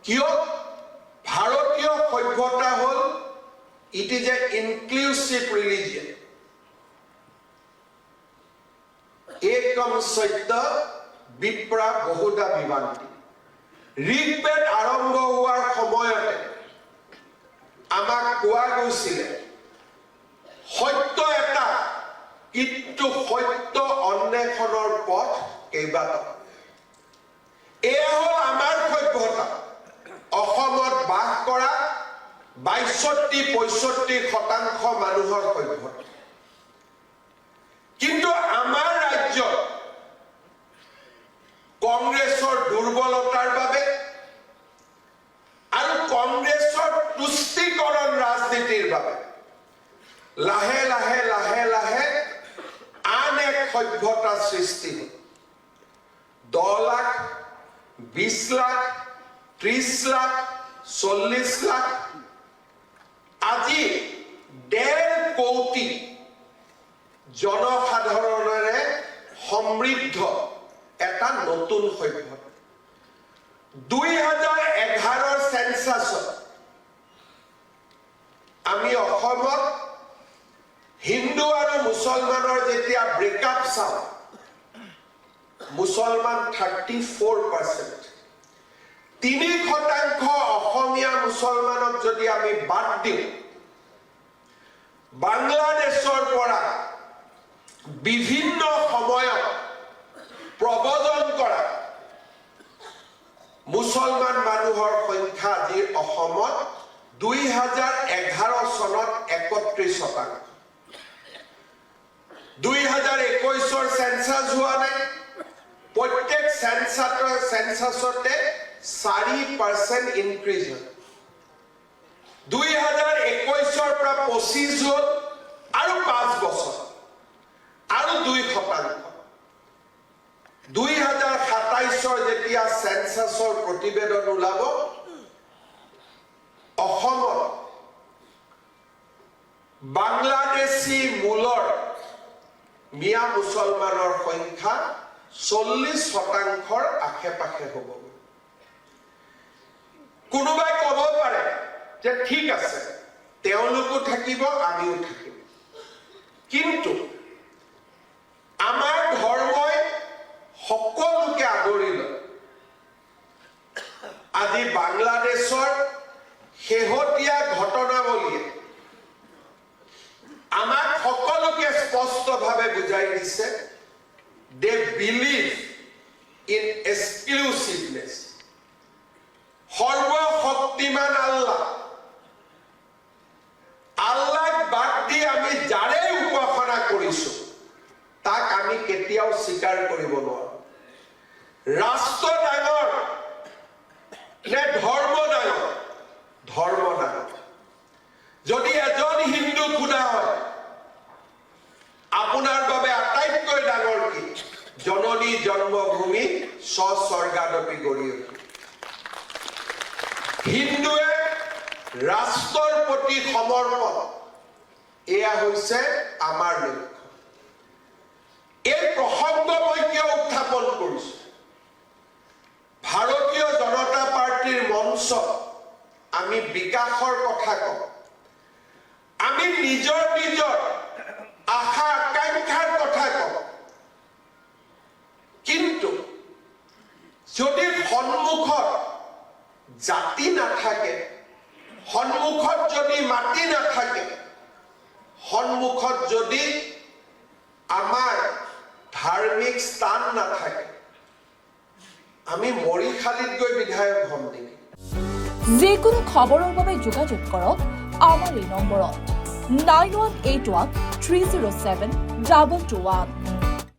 কিয় ভাৰতীয় সভ্যতা হ'ল it is a inclusive religion একম সত্য বিপ্ৰা বহুদা বিভান্তি ঋগ্বেদ আৰম্ভ হোৱাৰ সময়তে আমাক কোৱা গৈছিলে সত্য এটা কিন্তু সত্য অন্বেষণৰ পথ কেইবাটাও এয়া হ'ল আমাৰ সভ্যতা অসমত বাস কৰা ৬২-৬৫% মানুহৰ সভ্যতা কিন্তু আমাৰ ৰাজ্যত কংগ্ৰেছৰ দুৰ্বলতাৰ বাবে আৰু কংগ্ৰেছৰ তুষ্টিকৰণ ৰাজনীতিৰ বাবে লাহে লাহে লাহে লাহে আন এক সভ্যতা সৃষ্টি হ'ল ১০ লাখ ২০ লাখ ৩০ লাখ ৪০ লাখ আজি ১.৫ কোটি জনসাধাৰণেৰে সমৃদ্ধ এটা নতুন সভ্যতা ২০১১ সেন্সাছত আমি অসমত হিন্দু আৰু মুছলমানৰ যেতিয়া ব্ৰেকআপ চাওঁ মুছলমান 34% ৩% অসমীয়া মুছলমানক যদি আমি বাদ দিওঁ বাংলাদেশৰ পৰা বিভিন্ন সময়ত প্ৰব্ৰজন কৰা মুছলমান মানুহৰ সংখ্যা আজি অসমত ২০১১ চনত ৩১%। ২০২১ সেন্সাস হোৱা নাই প্ৰত্যেক সেন্সাসতে 4% ইনক্ৰিজ হ'ল ২০২১ পৰা ২৫ হ'ল আৰু ৫ বছৰ আৰু 2%। ২০২৭ যেতিয়া সেন্সাসৰ প্ৰতিবেদন ওলাব অসমত বাংলাদেশী মূলৰ মিয়া মুছলমানৰ সংখ্যা 40%ৰ আশে-পাশে হ'ব কোনোবাই ক'ব পাৰে যে ঠিক আছে তেওঁলোকো থাকিব আমিও থাকিম কিন্তু আমাৰ ধৰ্মই সকলোকে আদৰি লয় আজি বাংলাদেশৰ শেহতীয়া ঘটনাৱলীয়ে আমাক সকলোকে স্পষ্টভাৱে বুজাই দিছে দে বিলিভ ইন এক্সক্লুসিভনেস সৰ্বশক্তিমান আল্লাহক বাদ দি আমি যাৰে উপাসনা কৰিছো তাক আমি কেতিয়াও স্বীকাৰ কৰিব নোৱাৰো ৰাষ্ট্ৰ ডাঙৰ নে ধৰ্ম ডাঙৰ ধৰ্ম ডাঙৰ যদি এজন হিন্দু খুদা হয় আপোনাৰ বাবে আটাইতকৈ ডাঙৰ কি জননী জন্মভূমি স্বৰ্গাদপি গৰিয়সী হিন্দুৱে ৰাষ্ট্ৰৰ প্ৰতি সমৰ্পণ এয়া হৈছে আমাৰ লক্ষ্য এই প্ৰসংগ মই কিয় উত্থাপন কৰিছো ভাৰতীয় জনতা পাৰ্টিৰ মঞ্চ আমি বিকাশৰ কথা কওঁ আমি নিজৰ আশা আকাংক্ষাৰ কথা কওঁ কিন্তু যদি সন্মুখত জাতি নাথাকে সন্মুখত যদি মাটি নাথাকে সন্মুখত যদি আমাৰ ধাৰ্মিক স্থান নাথাকে আমি মৰিখালিত গৈ বিধায়ক হম নেকি যিকোনো খবৰৰ বাবে যোগাযোগ কৰক আমাৰ এই নম্বৰত 9181 307 221